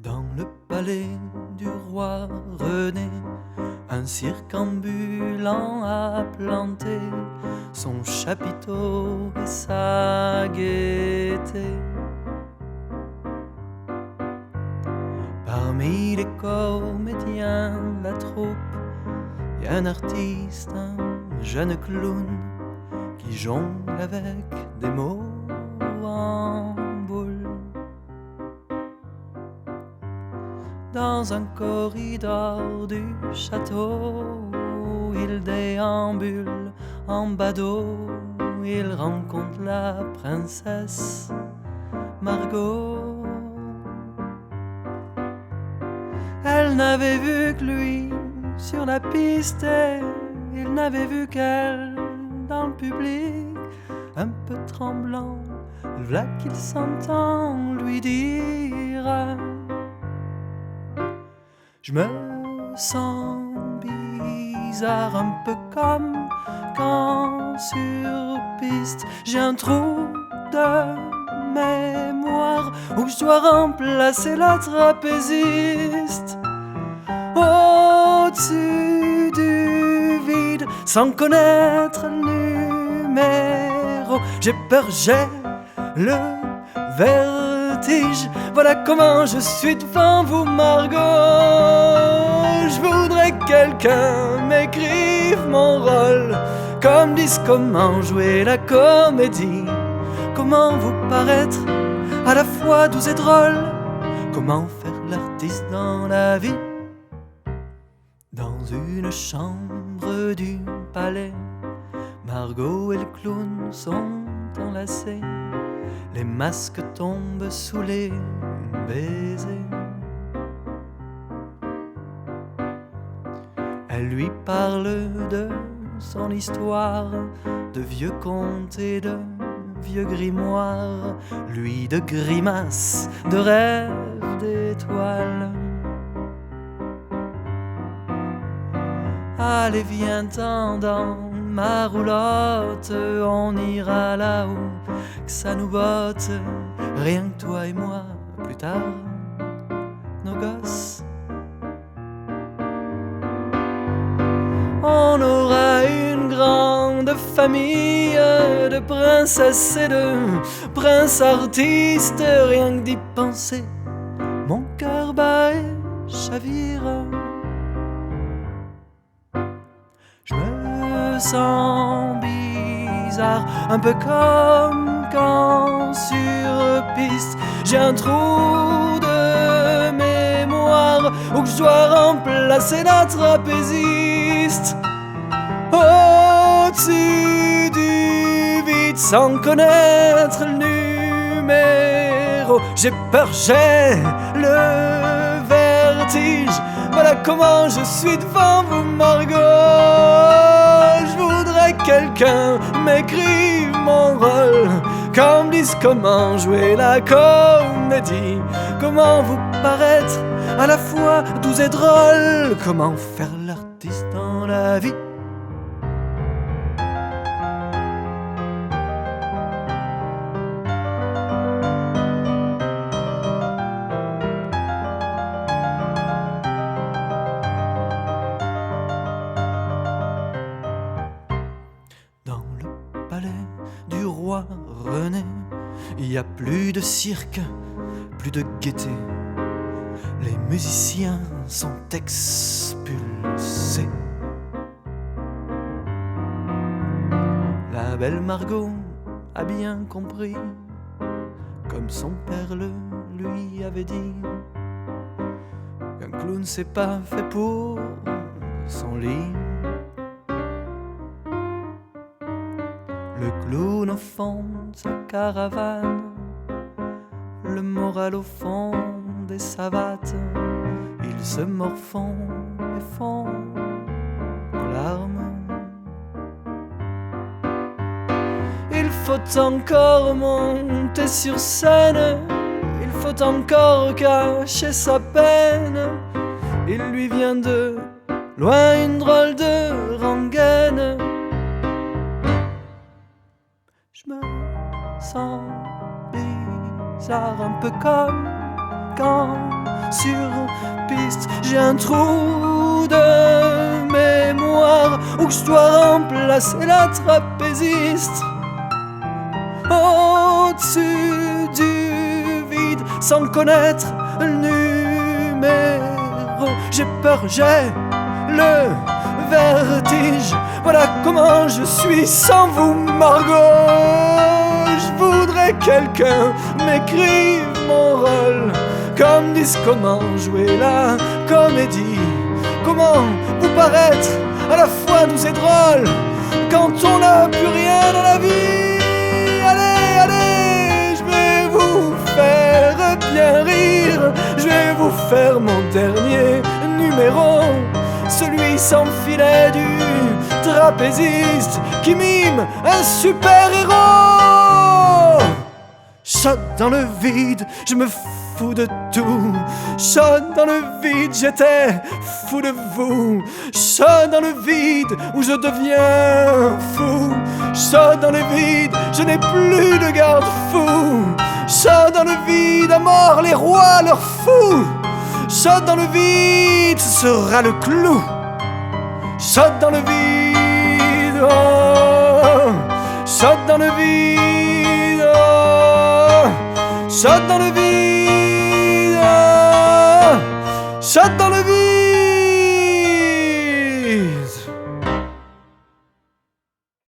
Dans le palais du roi René, un cirque ambulant a planté son chapiteau et sa gaieté. Parmi les comédiens, la troupe, y a un artiste, un jeune clown qui jongle avec des mots en boule. Dans un corridor du château, il déambule en badaud. Il rencontre la princesse Margot. Elle n'avait vu que lui sur la piste et il n'avait vu qu'elle dans le public. Un peu tremblant, voilà qu'il s'entend lui dire: je me sens bizarre, un peu comme quand sur piste j'ai un trou de mémoire où je dois remplacer la trapéziste. Au-dessus du vide, sans connaître le numéro, j'ai peur, j'ai le vertige. Voilà comment je suis devant vous, Margot. Je voudrais que quelqu'un m'écrive mon rôle, comme disent comment jouer la comédie, comment vous paraître à la fois doux et drôle, comment faire l'artiste dans la vie. Dans une chambre du palais, Margot et le clown sont enlacés. Les masques tombent sous les baisers. Elle lui parle de son histoire, de vieux contes et de vieux grimoires, lui de grimaces, de rêves d'étoiles. Allez, viens-t'en dans ma roulotte, on ira là-haut que ça nous botte, rien que toi et moi, plus tard, nos gosses. On aura une grande famille de princesses et de princes artistes, rien que d'y penser, mon cœur bat et chavire. Je me sens bizarre, un peu comme quand sur piste j'ai un trou de mémoire où je dois remplacer la trapéziste. Au-dessus du vide, sans connaître le numéro, j'ai peur, j'ai le vertige. Voilà comment je suis devant vous, Margot. Je voudrais que quelqu'un m'écrive mon rôle, qu'on me dise comment jouer la comédie, comment vous paraître à la fois doux et drôle, comment faire l'artiste dans la vie. Dans le palais du roi René, il n'y a plus de cirque, plus de gaieté. Les musiciens sont expulsés. La belle Margot a bien compris, comme son père le lui avait dit, qu'un clown c'est pas fait pour son lit. Le clown au fond de sa caravane, le moral au fond des savates, ils se morfondent et fondent en larmes. Il faut encore monter sur scène, il faut encore cacher sa peine. Il lui vient de loin une drôle de rengaine. Je me sens bizarre, un peu comme quand sur piste. J'ai un trou de mémoire où je dois remplacer la trapéziste. Au-dessus du vide, sans le connaître le numéro. J'ai peur, j'ai le vertige. Voilà comment je suis sans vous, Margot. Je voudrais que quelqu'un m'écrive mon rôle, comme disent comment jouer la comédie, comment vous paraître à la fois doux et drôle quand on n'a plus rien dans la vie. Allez, allez, je vais vous faire bien rire, je vais vous faire mon dernier numéro, celui sans filet du trapéziste qui mime un super-héros. Shot dans le vide, je me fous de tout. Shot dans le vide, j'étais fou de vous. Shot dans le vide, où je deviens fou. Shot dans le vide, je n'ai plus de garde-fou. Shot dans le vide, à mort les rois, leurs fous. Shot dans le vide, ce sera le clou. Shot dans le vide, oh. Shot dans le vide, oh. Shot dans le vide.